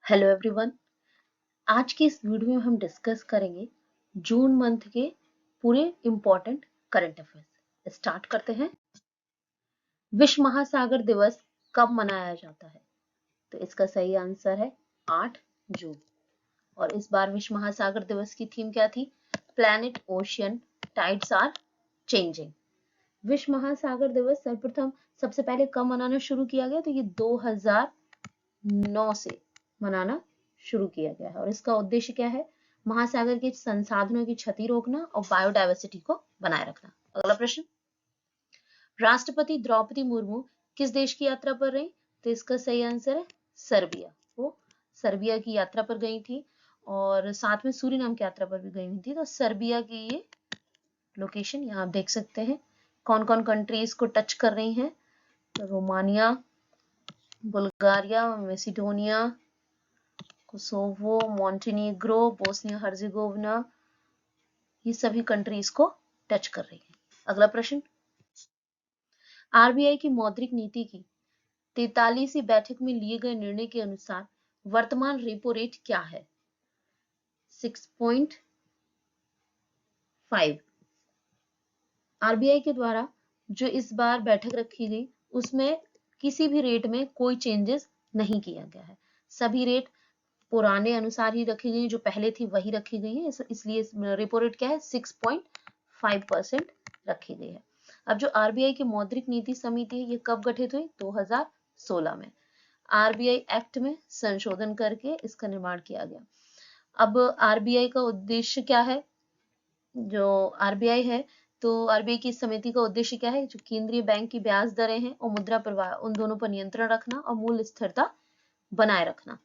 Hello everyone. आज की इस वीडियो में हम डिस्कस करेंगे जून मंथ के पूरे इम्पोर्टेंट करंट अफेयर्स। स्टार्ट करते हैं। विश्व महासागर दिवस कब मनाया जाता है? तो इसका सही आंसर है 8 जून। और इस बार विश्व महासागर दिवस की थीम क्या थी? Planet ocean tides are changing. विश्व महासागर दिवस सर्वप्रथम सबसे पहले कब मनाना शुरू किया गया? तो ये 2009 से मनाना शुरू किया गया है। और इसका उद्देश्य क्या है? महासागर के संसाधनों की क्षति रोकना और बायोडायवर्सिटी को बनाए रखना। अगला प्रश्न, राष्ट्रपति द्रौपदी मुर्मू किस देश की यात्रा पर रही? तो इसका सही आंसर है सर्बिया। वो सर्बिया की यात्रा पर गई थी और साथ में सूरीनाम की यात्रा पर भी गई हुई थी। तो सर्बिया की ये लोकेशन यहाँ आप देख सकते हैं। कौन कौन कंट्रीज को टच कर रही हैं? तो Romania, Bulgaria, Macedonia, Kosovo, Montenegro, Bosnia Herzegovina, ये सभी कंट्रीज को टच कर रही है। अगला प्रश्न, आरबीआई की मौद्रिक नीति की 43वीं बैठक में लिए गए निर्णय के अनुसार वर्तमान रेपो रेट क्या है? 6.5। आरबीआई के द्वारा जो इस बार बैठक रखी गई उसमें किसी भी रेट में कोई चेंजेस नहीं किया गया है। सभी रेट पुराने अनुसार ही रखी गई, जो पहले थी वही रखी गई है। इसलिए रेपो रेट क्या है? 6.5% रखी गई है। अब जो आरबीआई की मौद्रिक नीति समिति है ये कब गठित हुई? 2016 में आरबीआई एक्ट में संशोधन करके इसका निर्माण किया गया। अब आरबीआई का उद्देश्य क्या है? जो आरबीआई है तो आरबीआई की समिति का उद्देश्य क्या है? जो केंद्रीय बैंक की ब्याज दरें हैं और मुद्रा प्रवाह, उन दोनों पर नियंत्रण रखना और मूल्य स्थिरता बनाए रखना,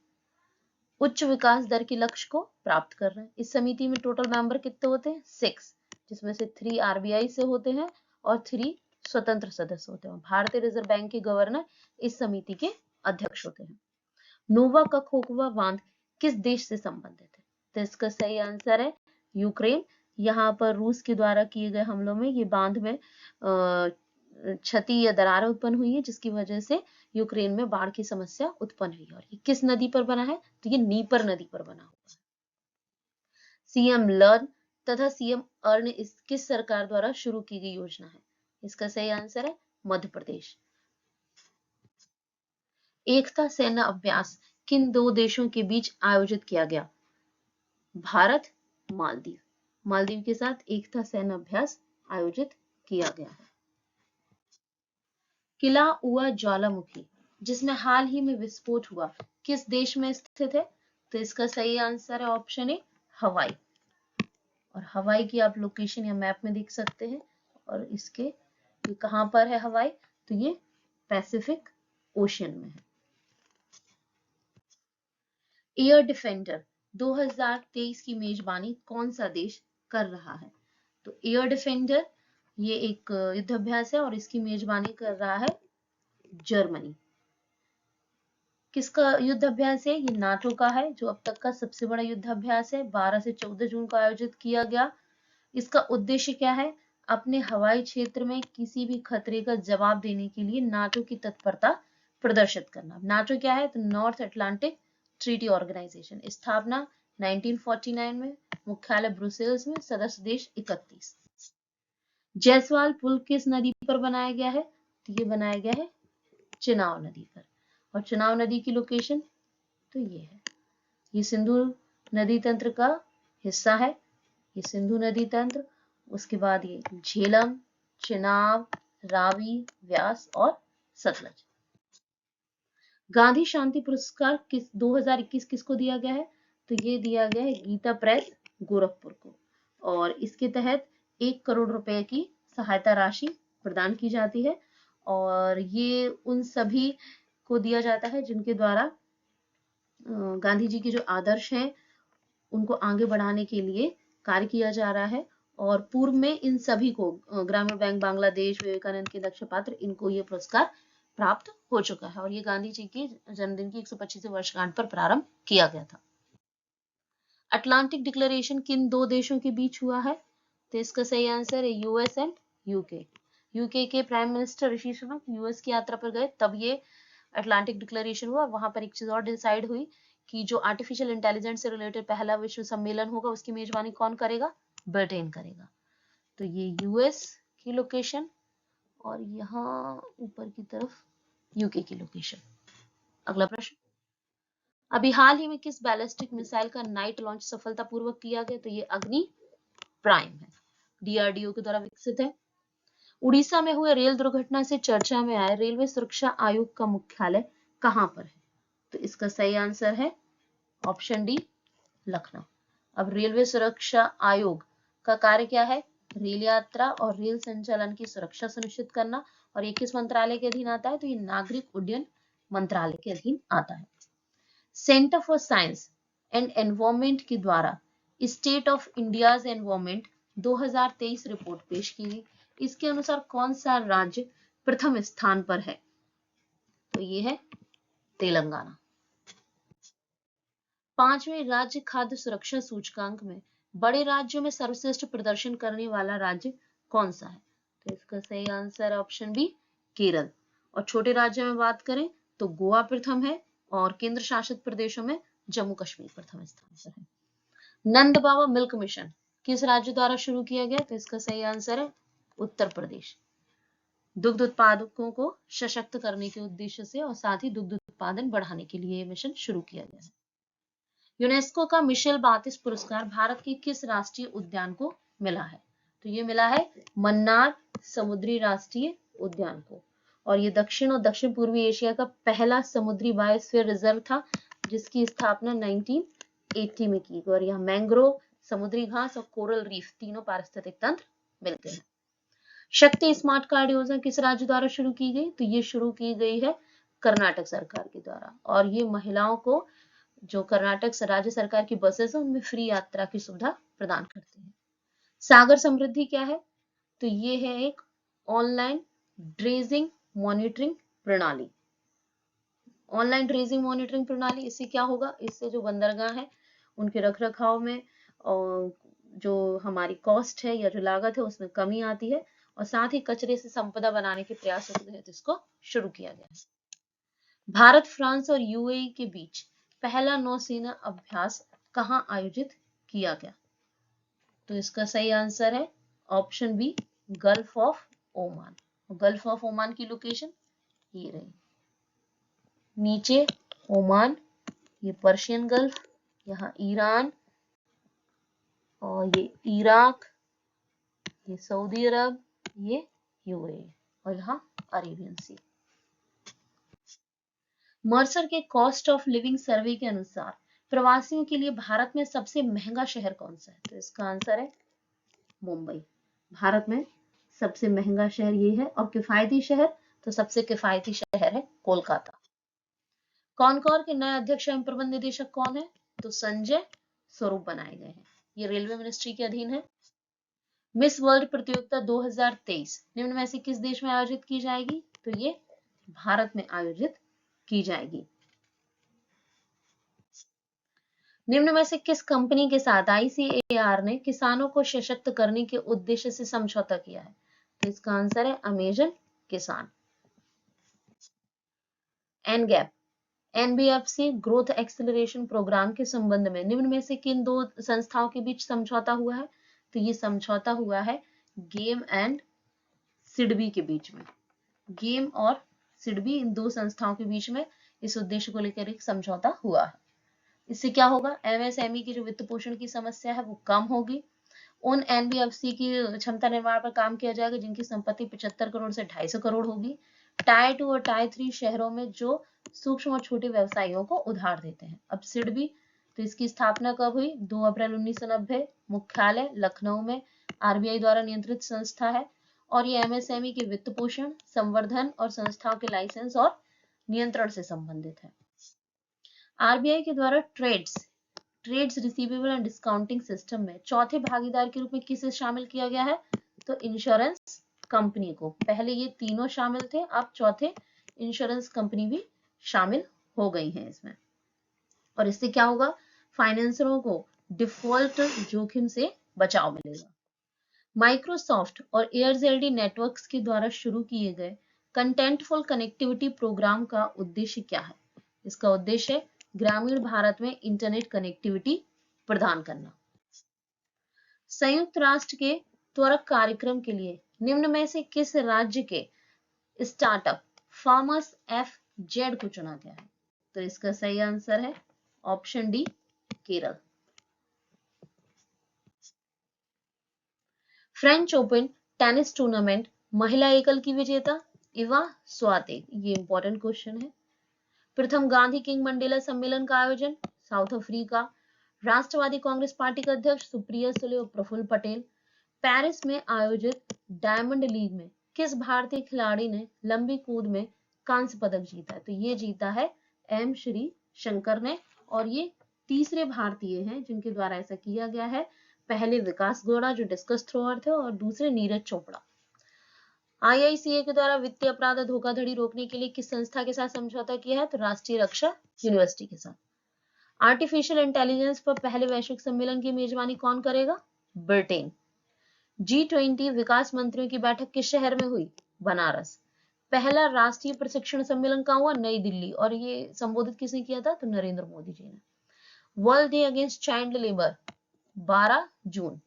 उच्च विकास दर के लक्ष्य को प्राप्त कर रहे हैं। इस समिति में टोटल मेंबर कितने होते हैं? 6, जिसमें से 3 आरबीआई से होते हैं और 3 स्वतंत्र सदस्य होते हैं। भारतीय रिजर्व बैंक के गवर्नर इस समिति के अध्यक्ष होते हैं। नोवा कखोवा बांध किस देश से संबंधित है? तो इसका सही आंसर है यूक्रेन। यहाँ पर रूस के द्वारा किए गए हमलों में ये बांध में क्षति या दरार उत्पन्न हुई है, जिसकी वजह से यूक्रेन में बाढ़ की समस्या उत्पन्न हुई है। और ये किस नदी पर बना है? तो ये नीपर नदी पर बना हुआ है। सीएम लर्न तथा सीएम अर्न किस सरकार द्वारा शुरू की गई योजना है? इसका सही आंसर है मध्य प्रदेश। एकता सेना अभ्यास किन 2 देशों के बीच आयोजित किया गया? भारत, मालदीव। मालदीव के साथ एकता सेना अभ्यास आयोजित किया गया है। किला उआ ज्वालामुखी जिसमें हाल ही में विस्फोट हुआ किस देश में स्थित है? तो इसका सही आंसर है ऑप्शन ए हवाई। और हवाई की आप लोकेशन या मैप में देख सकते हैं। और ये कहां पर है हवाई? तो ये पैसिफिक ओशियन में है। एयर डिफेंडर 2023 की मेजबानी कौन सा देश कर रहा है? तो एयर डिफेंडर ये एक युद्धाभ्यास है और इसकी मेजबानी कर रहा है जर्मनी। किसका युद्धाभ्यास है? ये नाटो का है, जो अब तक का सबसे बड़ा युद्धाभ्यास है। 12 से 14 जून को आयोजित किया गया। इसका उद्देश्य क्या है? अपने हवाई क्षेत्र में किसी भी खतरे का जवाब देने के लिए नाटो की तत्परता प्रदर्शित करना। नाटो क्या है? तो नॉर्थ अटलांटिक ट्रीटी ऑर्गेनाइजेशन। स्थापना 1949 में, मुख्यालय ब्रुसेल्स में, सदस्य देश 31। जयसवाल पुल किस नदी पर बनाया गया है? तो ये बनाया गया है चिनाब नदी पर। और चिनाब नदी की लोकेशन तो ये है, ये सिंधु नदी तंत्र का हिस्सा है। ये सिंधु नदी तंत्र, उसके बाद ये झेलम, चिनाब, रावी, व्यास और सतलज। गांधी शांति पुरस्कार 2021 किसको दिया गया है? तो ये दिया गया है गीता प्रेस गोरखपुर को। और इसके तहत 1 करोड़ रुपए की सहायता राशि प्रदान की जाती है। और ये उन सभी को दिया जाता है जिनके द्वारा गांधी जी के जो आदर्श हैं उनको आगे बढ़ाने के लिए कार्य किया जा रहा है। और पूर्व में इन सभी को ग्रामीण बैंक बांग्लादेश, विवेकानंद के दक्ष पात्र, इनको ये पुरस्कार प्राप्त हो चुका है। और ये गांधी जी के जन्मदिन की 125वीं वर्षगांठ पर प्रारंभ किया गया था। अटलांटिक डिक्लेरेशन किन 2 देशों के बीच हुआ है? तो इसका सही आंसर है यूएस एंड यूके। यूके के prime minister Rishi Sunak US की यात्रा पर गए, तब ये अटलांटिक डिक्लेरेशन हुआ। वहां पर एक चीज और डिसाइड हुई कि जो आर्टिफिशियल इंटेलिजेंस से रिलेटेड पहला विश्व सम्मेलन होगा उसकी मेजबानी कौन करेगा? ब्रिटेन करेगा। तो ये यूएस की लोकेशन और यहाँ ऊपर की तरफ यूके की लोकेशन। अगला प्रश्न, अभी हाल ही में किस बैलिस्टिक मिसाइल का नाइट लॉन्च सफलतापूर्वक किया गया? तो ये अग्नि प्राइम है, डीआरडीओ के द्वारा विकसित है। उड़ीसा में हुए रेल दुर्घटना से चर्चा में आए रेलवे सुरक्षा आयोग का मुख्यालय कहां पर है? तो इसका सही आंसर है ऑप्शन डी, लखनऊ। अब रेलवे सुरक्षा आयोग का कार्य क्या है? रेल यात्रा और रेल संचालन की सुरक्षा सुनिश्चित करना। और ये किस मंत्रालय के अधीन आता है? तो ये नागरिक उड्डयन मंत्रालय के अधीन आता है। Centre for science and environment के द्वारा state of India's environment 2023 report पेश की गई। इसके अनुसार कौन सा राज्य प्रथम स्थान पर है? तो ये है तेलंगाना। 5वें राज्य खाद्य सुरक्षा सूचकांक में बड़े राज्यों में सर्वश्रेष्ठ प्रदर्शन करने वाला राज्य कौन सा है? तो इसका सही आंसर ऑप्शन बी, केरल। और छोटे राज्यों में बात करें तो गोवा प्रथम है और केंद्र शासित प्रदेशों में जम्मू कश्मीर प्रथम स्थान पर है। नंद बाबा मिल्क मिशन किस राज्य द्वारा शुरू किया गया? तो इसका सही आंसर है उत्तर प्रदेश। दुग्ध उत्पादकों को सशक्त करने के उद्देश्य से और साथ ही दुग्ध उत्पादन बढ़ाने के लिए यह मिशन शुरू किया गया है। यूनेस्को का मिशेल बातिस पुरस्कार भारत के किस राष्ट्रीय उद्यान को मिला है? तो ये मिला है मन्नार समुद्री राष्ट्रीय उद्यान को। और ये दक्षिण और दक्षिण पूर्वी एशिया का पहला समुद्री बायोस्फीयर रिजर्व था जिसकी स्थापना 1980 में की गई। और यहाँ मैंग्रोव, समुद्री घास और कोरल रीफ तीनों पारिस्थितिक तंत्र मिलते हैं। शक्ति स्मार्ट कार्ड योजना किस राज्य द्वारा शुरू की गई? तो ये शुरू की गई है कर्नाटक सरकार के द्वारा। और ये महिलाओं को जो कर्नाटक राज्य सरकार की बसेस है उनमें फ्री यात्रा की सुविधा प्रदान करते हैं। सागर समृद्धि क्या है? तो ये है एक ऑनलाइन ड्रेजिंग मॉनिटरिंग प्रणाली। ऑनलाइन ड्रेजिंग मॉनिटरिंग प्रणाली, इससे क्या होगा? इससे जो बंदरगाह है उनके रखरखाव में और जो हमारी कॉस्ट है या जो लागत है उसमें कमी आती है और साथ ही कचरे से संपदा बनाने के प्रयास होते हैं, जिसको शुरू किया गया है। भारत, फ्रांस और यूएई के बीच पहला नौसेना अभ्यास कहां आयोजित किया गया? तो इसका सही आंसर है option B, Gulf of Oman. Gulf of Oman की लोकेशन ये रही, नीचे ओमान, ये पर्शियन गल्फ, यहाँ ईरान और ये इराक, ये सऊदी अरब, ये यूएई और यहाँ अरेबियन सी। मर्सर के कॉस्ट ऑफ लिविंग सर्वे के अनुसार प्रवासियों के लिए भारत में सबसे महंगा शहर कौन सा है? तो इसका आंसर है मुंबई। भारत में सबसे महंगा शहर ये है। और किफायती शहर, तो सबसे किफायती शहर है कोलकाता। कॉनकॉर के नए अध्यक्ष एवं प्रबंध निदेशक कौन है? तो संजय स्वरूप बनाए गए हैं। ये रेलवे मिनिस्ट्री के अधीन है। मिस वर्ल्ड प्रतियोगिता 2023 निम्न में से किस देश में आयोजित की जाएगी? तो ये भारत में आयोजित की जाएगी। निम्न में से किस कंपनी के साथ आईसीएआर ने किसानों को सशक्त करने के उद्देश्य से समझौता किया है? तो इसका आंसर है अमेजन किसान। एनगैप एनबीएफसी ग्रोथ एक्सेलरेशन प्रोग्राम के संबंध में निम्न में से किन दो संस्थाओं के बीच समझौता हुआ है? तो ये समझौता हुआ है गेम एंड सिडबी के बीच में। गेम और सिडबी, इन दो संस्थाओं के बीच में इस उद्देश्य को लेकर एक समझौता हुआ है। इससे क्या होगा? एमएसएमई की जो वित्त पोषण की समस्या है वो कम होगी। उन एनबीएफसी की क्षमता निर्माण पर काम किया जाएगा जिनकी संपत्ति 75 करोड़ से 250 करोड़ होगी। टायर 2 और टायर 3 शहरों में जो सूक्ष्म और छोटे व्यवसायियों को उधार देते हैं। अब सिडबी, तो इसकी स्थापना कब हुई? 2 अप्रैल 1990। मुख्यालय लखनऊ में, आरबीआई द्वारा नियंत्रित संस्था है और ये एमएसएमई के वित्त पोषण, संवर्धन और संस्थाओं के लाइसेंस और नियंत्रण से संबंधित है। आरबीआई के द्वारा trades receivable and discounting system में चौथे भागीदार के रूप में किसे शामिल किया गया है? तो इंश्योरेंस कंपनी को। पहले ये तीनों शामिल थे, अब चौथे इंश्योरेंस कंपनी भी शामिल हो गई हैं इसमें। और इससे क्या होगा? फाइनेंसरों को डिफॉल्ट जोखिम से बचाव मिलेगा। माइक्रोसॉफ्ट और एयरजेडी नेटवर्क्स के द्वारा शुरू किए गए कंटेंटफुल कनेक्टिविटी प्रोग्राम का उद्देश्य क्या है? इसका उद्देश्य ग्रामीण भारत में इंटरनेट कनेक्टिविटी प्रदान करना। संयुक्त राष्ट्र के त्वरक कार्यक्रम के लिए निम्न में से किस राज्य के स्टार्टअप फार्मर्स FZ को चुना गया है? तो इसका सही आंसर है option D, Kerala. French open tennis tournament महिला एकल की विजेता इवा स्वातेक, ये इंपॉर्टेंट क्वेश्चन है। प्रथम गांधी किंग मंडेला सम्मेलन का आयोजन साउथ अफ्रीका। राष्ट्रवादी कांग्रेस पार्टी के अध्यक्ष सुप्रिया सुले और प्रफुल्ल पटेल। पेरिस में आयोजित डायमंड लीग में किस भारतीय खिलाड़ी ने लंबी कूद में कांस्य पदक जीता? तो ये जीता है M श्री शंकर ने, और ये तीसरे भारतीय हैं जिनके द्वारा ऐसा किया गया है। पहले विकास गौड़ा जो डिस्कस थ्रोअर थे, और दूसरे नीरज चोपड़ा। IICA के द्वारा वित्तीय अपराध और धोखाधड़ी रोकने के लिए किस संस्था के साथ समझौता किया है? तो राष्ट्रीय रक्षा यूनिवर्सिटी के साथ। आर्टिफिशियल इंटेलिजेंस पर पहले वैश्विक सम्मेलन की मेजबानी कौन करेगा? ब्रिटेन। G20 विकास मंत्रियों की बैठक किस शहर में हुई? बनारस। पहला राष्ट्रीय प्रशिक्षण सम्मेलन कहाँ हुआ? नई दिल्ली, और ये संबोधित किसने किया था? तो नरेंद्र मोदी जी ने। World day against child labour 12 जून।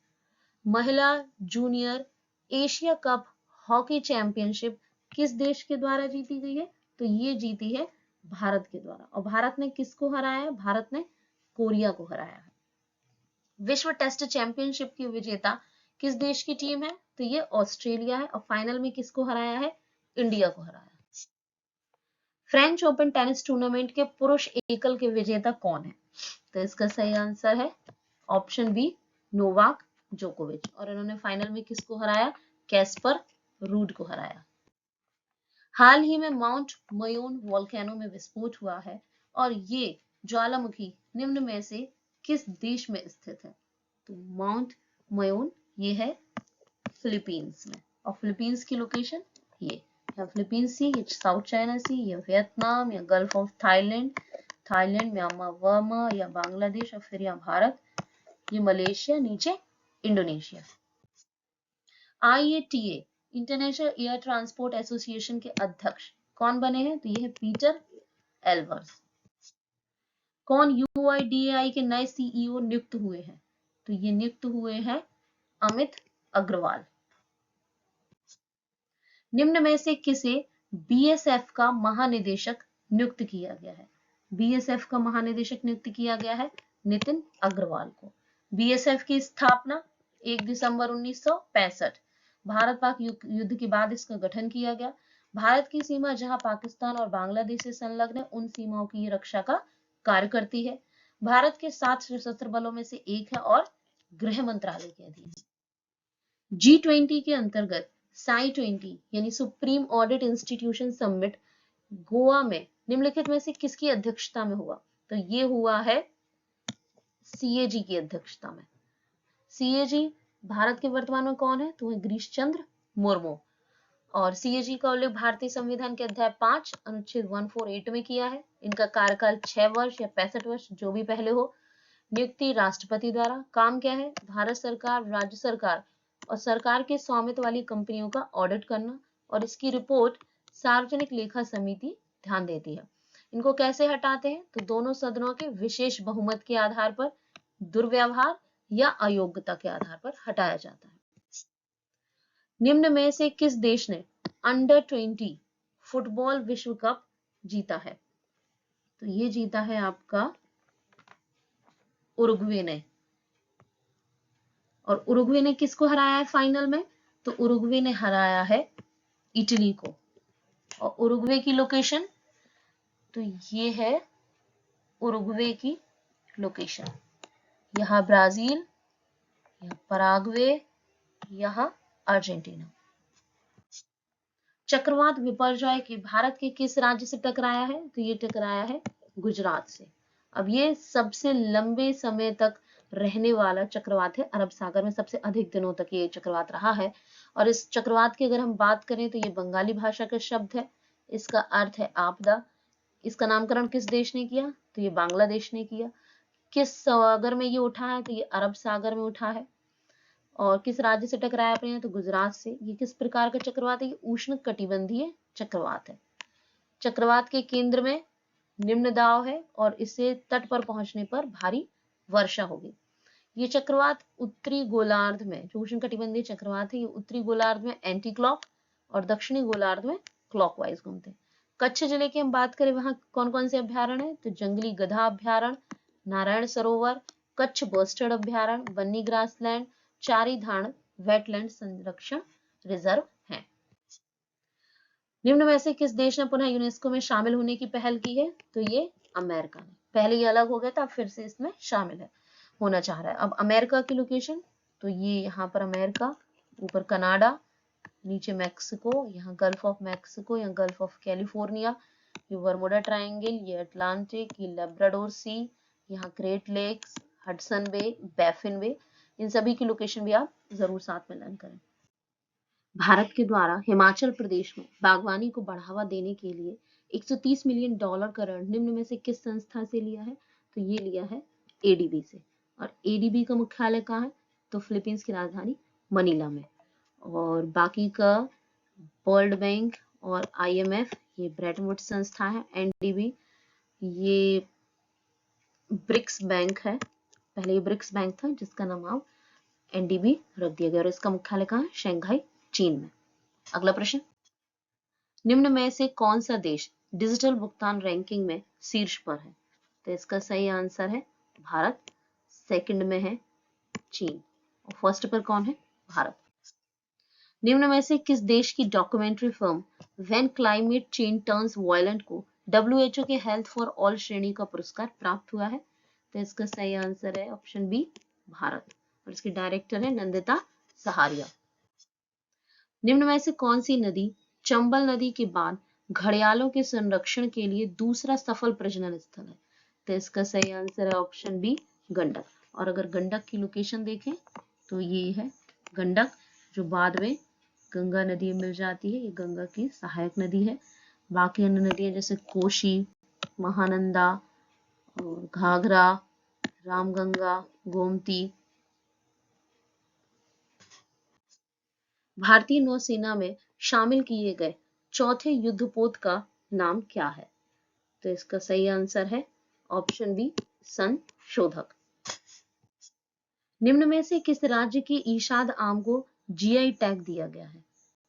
महिला junior Asia cup hockey championship किस देश के द्वारा जीती गई है? तो ये जीती है भारत के द्वारा। और भारत ने किसको हराया है? भारत ने कोरिया को हराया है। विश्व टेस्ट चैंपियनशिप की विजेता किस देश की टीम है? तो ये ऑस्ट्रेलिया है। और फाइनल में किसको हराया है? इंडिया को हराया। फ्रेंच ओपन टेनिस टूर्नामेंट के पुरुष एकल के विजेता कौन है? तो इसका सही आंसर है ऑप्शन बी, नोवाक जोकोविच। और इन्होंने फाइनल में किसको हराया? कैस्पर रूड को हराया। हाल ही में माउंट मयून वोल्केनो में विस्फोट हुआ है, और ये ज्वालामुखी निम्न में से किस देश में स्थित है? तो माउंट मयून ये है फिलीपींस में, और फिलीपींस की लोकेशन ये या फिलीपींस सी, ये साउथ चाइना सी, या वियतनाम, या gulf of Thailand, Myanmar, Burma, या बांग्लादेश, और फिर यहाँ भारत, ये मलेशिया, नीचे Indonesia. IATA international air transport association के अध्यक्ष कौन बने हैं? तो ये है पीटर एल्वर्स। कौन UIDAI के नए CEO नियुक्त हुए हैं? तो ये नियुक्त हुए हैं अमित अग्रवाल। निम्न में से किसे BSF का महानिदेशक नियुक्त किया गया है? BSF का महानिदेशक नियुक्त किया गया है नितिन अग्रवाल को। BSF की स्थापना 1 दिसंबर 1965, भारत पाक युद्ध के बाद इसका गठन किया गया। भारत की सीमा जहां पाकिस्तान और बांग्लादेश से संलग्न है, उन सीमाओं की ये रक्षा का कार्य करती है। भारत के 7 सशस्त्र बलों में से एक है और गृह मंत्रालय के अधीन है। G20 के अंतर्गत SAI20 यानी supreme audit institution summit Goa में निम्नलिखित में से किसकी अध्यक्षता में हुआ? तो ये हुआ है CAG की अध्यक्षता में। CAG भारत के वर्तमान में कौन है? तो गिरीश चंद्र मुर्मू। और CAG का उल्लेख भारतीय संविधान के अध्याय 5 अनुच्छेद 148 में किया है। इनका कार्यकाल 6 वर्ष या 65 वर्ष जो भी पहले हो। नियुक्ति राष्ट्रपति द्वारा। काम क्या है? भारत सरकार, राज्य सरकार और सरकार के स्वामित्व वाली कंपनियों का ऑडिट करना, और इसकी रिपोर्ट सार्वजनिक लेखा समिति ध्यान देती है। इनको कैसे हटाते हैं? तो दोनों सदनों के विशेष बहुमत के आधार पर, दुर्व्यवहार या अयोग्यता के आधार पर हटाया जाता है। निम्न में से किस देश ने अंडर 20 फुटबॉल विश्व कप जीता है? तो ये जीता है आपका उरुग्वे ने। और उरुग्वे ने किसको हराया है फाइनल में? तो उरुग्वे ने हराया है इटली को। और उरुग्वे की लोकेशन, तो ये है उरुग्वे की लोकेशन। यहाँ ब्राजील, यहाँ पराग्वे, यहाँ अर्जेंटीना। चक्रवात विपर्जय के भारत के किस राज्य से टकराया है? तो ये टकराया है गुजरात से। अब ये सबसे लंबे समय तक रहने वाला चक्रवात है। अरब सागर में सबसे अधिक दिनों तक ये चक्रवात रहा है। और इस चक्रवात की अगर हम बात करें तो ये बंगाली भाषा का शब्द है। इसका अर्थ है आपदा। इसका नामकरण किस देश ने किया? तो ये बांग्लादेश ने किया। किस सागर में ये उठा है? तो ये अरब सागर में उठा है। और किस राज्य से टकराया आपने? तो गुजरात से। ये किस प्रकार का चक्रवात है? ये उष्ण कटिबंधीय चक्रवात है। चक्रवात के केंद्र में निम्न दाब है और इससे तट पर पहुंचने पर भारी वर्षा होगी। ये चक्रवात उत्तरी गोलार्ध में, जो उष्णकटिबंधीय चक्रवात है, ये उत्तरी गोलार्ध में एंटी क्लॉक और दक्षिणी गोलार्ध में क्लॉकवाइज घूमते हैं। कच्छ जिले की हम बात करें, वहां कौन कौन से अभ्यारण्य है, तो जंगली गधा अभ्यारण्य, नारायण सरोवर, कच्छ बस्टर्ड अभ्यारण्य, बन्नी ग्रासलैंड, चारी धान वेटलैंड संरक्षण रिजर्व है। निम्न में से किस देश ने पुनः यूनेस्को में शामिल होने की पहल की है, तो ये अमेरिका ने। पहले ये अलग हो गया था, फिर से इसमें शामिल है, होना चाह रहा है। अब अमेरिका की लोकेशन, तो ये यहाँ पर अमेरिका, ऊपर कनाडा, नीचे मैक्सिको, यहाँ गल्फ ऑफ मैक्सिको, यहाँ गल्फ ऑफ कैलिफोर्निया, ये बर्मुडा ट्रायंगल, ये अटलांटिक, ये लेब्राडोर सी, यहाँ Great Lakes, Hudson Bay, Baffin Bay, इन सभी की लोकेशन भी आप जरूर साथ में लर्न करें। भारत के द्वारा हिमाचल प्रदेश में बागवानी को बढ़ावा देने के लिए $130 मिलियन का ऋण निम्न में से किस संस्था से लिया है, तो ये लिया है एडीबी से। और एडीबी का मुख्यालय कहाँ है, तो फिलीपींस की राजधानी मनीला में। और बाकी का वर्ल्ड बैंक और आईएमएफ, ये ब्रेटन वुड्स संस्था है। एनडीबी ये ब्रिक्स बैंक है, पहले ये ब्रिक्स बैंक था जिसका नाम अब एनडीबी रख दिया गया, और इसका मुख्यालय कहाँ है, शंघाई चीन में। अगला प्रश्न, निम्न में से कौन सा देश डिजिटल भुगतान रैंकिंग में शीर्ष पर है, तो इसका सही आंसर है भारत, सेकंड में है चीन और फर्स्ट पर कौन है, भारत। निम्न में से किस देश की documentary film when climate change turns violent को WHO के हेल्थ फॉर ऑल श्रेणी का पुरस्कार प्राप्त हुआ है, तो इसका सही आंसर है ऑप्शन बी, भारत, और इसकी डायरेक्टर है नंदिता सहारिया। निम्न में से कौन सी नदी चंबल नदी के बाद घड़ियालों के संरक्षण के लिए दूसरा सफल प्रजनन स्थल है, तो इसका सही आंसर है ऑप्शन बी, गंडक। और अगर गंडक की लोकेशन देखें तो ये है गंडक, जो बाद में गंगा नदी में मिल जाती है, ये गंगा की सहायक नदी है। बाकी अन्य नदियां जैसे कोशी, महानंदा और घाघरा, रामगंगा, गोमती। भारतीय नौसेना में शामिल किए गए चौथे युद्धपोत का नाम क्या है, तो इसका सही आंसर है ऑप्शन बी, संशोधक। निम्न में से किस राज्य के ईशाद आम को जीआई टैग दिया गया है,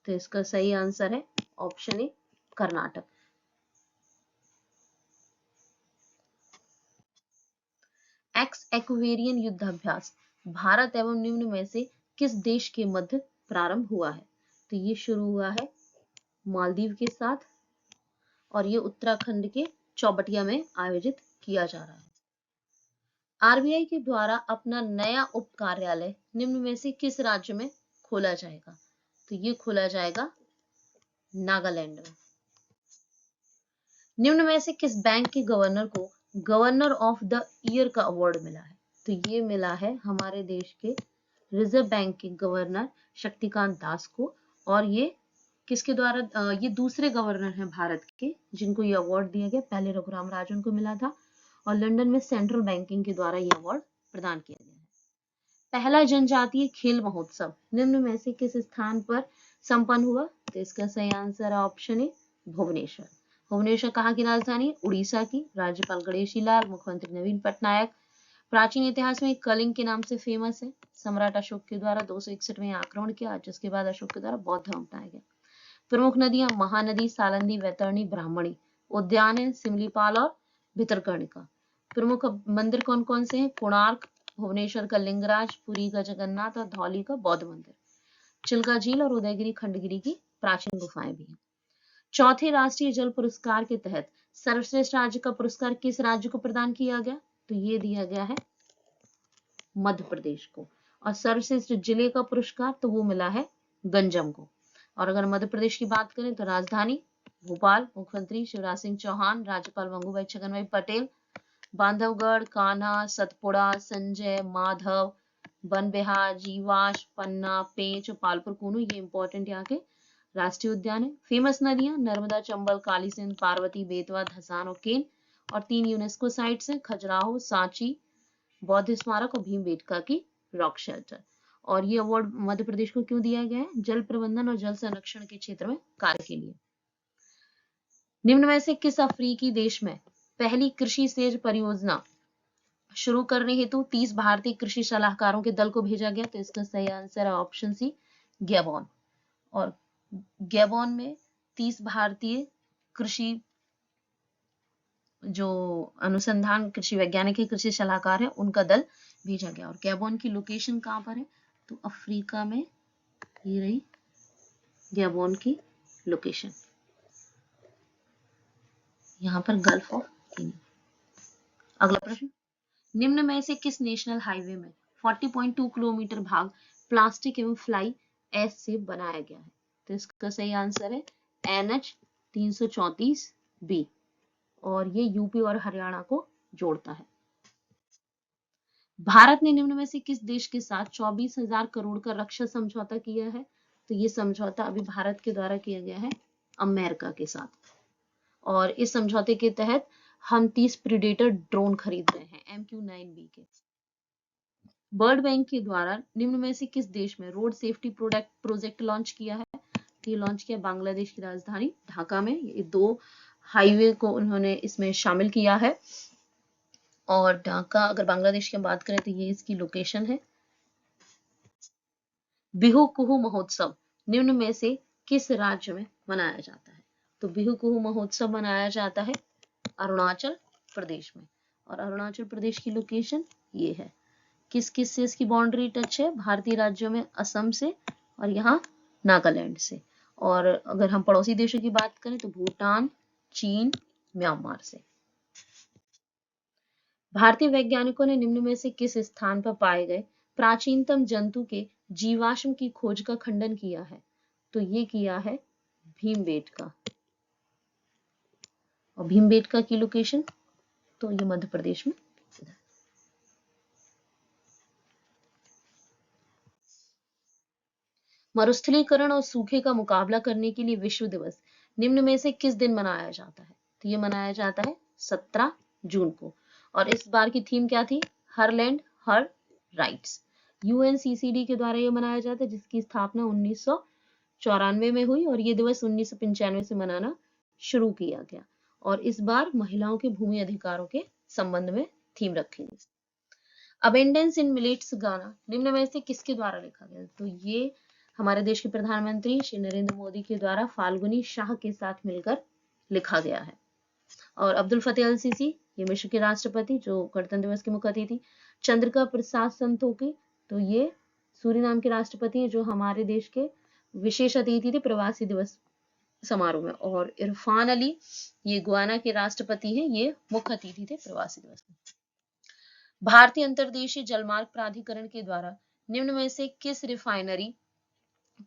तो इसका सही आंसर है option A, Karnataka. X Aquarian युद्धाभ्यास भारत एवं निम्न में से किस देश के मध्य प्रारंभ हुआ है, तो ये शुरू हुआ है मालदीव के साथ, और ये उत्तराखंड के चौबटिया में आयोजित किया जा रहा है। आरबीआई के द्वारा अपना नया उप कार्यालय निम्न में से किस राज्य में खोला जाएगा, तो ये खोला जाएगा नागालैंड में। निम्न में से किस बैंक के गवर्नर को गवर्नर ऑफ द ईयर का अवार्ड मिला है, तो ये मिला है हमारे देश के रिजर्व बैंक के गवर्नर शक्तिकांत दास को। और ये किसके द्वारा, ये दूसरे गवर्नर हैं भारत के जिनको ये अवार्ड दिया गया, पहले रघुराम राजन को मिला था और लंदन में सेंट्रल बैंकिंग के द्वारा ये अवार्ड प्रदान किया गया है। पहला जनजातीय खेल महोत्सव निम्न में से किस स्थान पर संपन्न हुआ, तो इसका सही आंसर है ऑप्शन ए, भुवनेश्वर। भुवनेश्वर कहाँ की राजधानी है, उड़ीसा की। राज्यपाल गणेशी लाल, मुख्यमंत्री नवीन पटनायक। प्राचीन इतिहास में कलिंग के नाम से फेमस है। सम्राट अशोक के द्वारा 261 में आक्रमण किया, जिसके बाद अशोक के द्वारा बौद्ध धर्म अपनाया गया। प्रमुख नदियां महानदी, सालंदी, वैतरणी, ब्राह्मणी। उद्यान है सिमलीपाल और भितरकनिका। प्रमुख मंदिर कौन कौन से हैं, कोणार्क, भुवनेश्वर का लिंगराज, पुरी का जगन्नाथ और धौली का बौद्ध मंदिर। चिल्का झील और उदयगिरी खंडगिरी की प्राचीन गुफाएं भी हैं। चौथे राष्ट्रीय जल पुरस्कार के तहत सर्वश्रेष्ठ राज्य का पुरस्कार किस राज्य को प्रदान किया गया, तो ये दिया गया है मध्य प्रदेश को। और सर्वश्रेष्ठ जिले का पुरस्कार तो वो मिला है गंजम को। और अगर मध्य प्रदेश की बात करें तो राजधानी भोपाल, मुख्यमंत्री शिवराज सिंह चौहान, राज्यपाल वंगूभाई छगनभाई पटेल। बांधवगढ़, कान्हा, सतपुड़ा, संजय, माधव, बनबिहार, जीवाश, पन्ना, पेंच और पालपुर कूनू, ये इंपॉर्टेंट यहाँ के राष्ट्रीय उद्यान है। फेमस नदियां नर्मदा, चंबल, काली सिंध, पार्वती, बेतवा, धसान और केन। और 3 यूनेस्को साइट्स हैं, खजुराहो, सांची बौद्ध स्मारक और भीमबेटका की रॉक शेल्टर। और ये अवार्ड मध्य प्रदेश को क्यों दिया गया है, जल प्रबंधन और जल संरक्षण के क्षेत्र में कार्य के लिए। निम्न में से किस अफ्रीकी देश में पहली कृषि सेज परियोजना शुरू करने हेतु 30 भारतीय कृषि सलाहकारों के दल को भेजा गया। तो इसका सही आंसर है ऑप्शन सी, गैबोन। और गैबोन में 30 भारतीय कृषि जो अनुसंधान कृषि वैज्ञानिक है, कृषि सलाहकार है, उनका दल भेजा गया। और गैबोन की लोकेशन कहाँ पर है? तो अफ्रीका में, ये रही गैबोन की लोकेशन, यहाँ पर गल्फ ऑफ गिनी। अगला प्रश्न, निम्न में से किस नेशनल हाईवे में 40.2 किलोमीटर भाग प्लास्टिक एवं फ्लाई ऐश से बनाया गया है? तो इसका सही आंसर है NH 334B, और ये यूपी और हरियाणा को जोड़ता है। भारत ने निम्न में से किस देश के साथ 24,000 करोड़ का रक्षा समझौता किया है? तो ये समझौता अभी भारत के द्वारा किया गया है अमेरिका के साथ, और इस समझौते के तहत हम 30 प्रीडेटर ड्रोन खरीद रहे हैं MQ-9B के। वर्ल्ड बैंक के द्वारा निम्न में से किस देश में रोड सेफ्टी प्रोजेक्ट लॉन्च किया है? तो ये लॉन्च किया बांग्लादेश की राजधानी ढाका में। ये 2 हाईवे को उन्होंने इसमें शामिल किया है। और ढाका, अगर बांग्लादेश की बात करें तो ये इसकी लोकेशन है। बिहू कुहू महोत्सव निम्न में से किस राज्य में मनाया जाता है? तो बिहू कुहू महोत्सव मनाया जाता है अरुणाचल प्रदेश में, और अरुणाचल प्रदेश की लोकेशन ये है। किस किस से इसकी बाउंड्री टच है? भारतीय राज्यों में असम से और यहाँ नागालैंड से। और अगर हम पड़ोसी देशों की बात करें तो भूटान, चीन, म्यांमार से। भारतीय वैज्ञानिकों ने निम्न में से किस स्थान पर पाए गए प्राचीनतम जंतु के जीवाश्म की खोज का खंडन किया है? तो ये किया है भीमबेटका। और भीमबेटका की लोकेशन तो ये मध्य प्रदेश में। मरुस्थलीकरण और सूखे का मुकाबला करने के लिए विश्व दिवस निम्न में से किस दिन मनाया जाता है? तो ये मनाया जाता है 17 जून को। और इस बार की थीम क्या थी? हर लैंड हर राइट्स। UNCCD के द्वारा ये मनाया जाता है, जिसकी स्थापना 1994 में हुई, और ये दिवस 1995 से मनाना शुरू किया गया। और इस बार महिलाओं के भूमि अधिकारों के संबंध में थीम रखी गई। अबेंडेंस इन मिलेट्स गाना निम्न में से किसके द्वारा लिखा गया? तो ये हमारे देश के प्रधानमंत्री श्री नरेंद्र मोदी के द्वारा फाल्गुनी शाह के साथ मिलकर लिखा गया है। और अब्दुल फतेह अल सीसी, ये मिस्र के राष्ट्रपति जो गणतंत्र दिवस के मुख्य अतिथि। चंद्रिका प्रसाद संतोखी, तो ये सूरीनाम के राष्ट्रपति हैं जो हमारे देश के विशेष अतिथि थे प्रवासी दिवस समारोह में। और इरफान अली, ये गुयाना के राष्ट्रपति हैं, ये मुख्य अतिथि थे प्रवासी दिवस में। भारतीय अंतर्देशीय जलमार्ग प्राधिकरण के द्वारा निम्न में से किस रिफाइनरी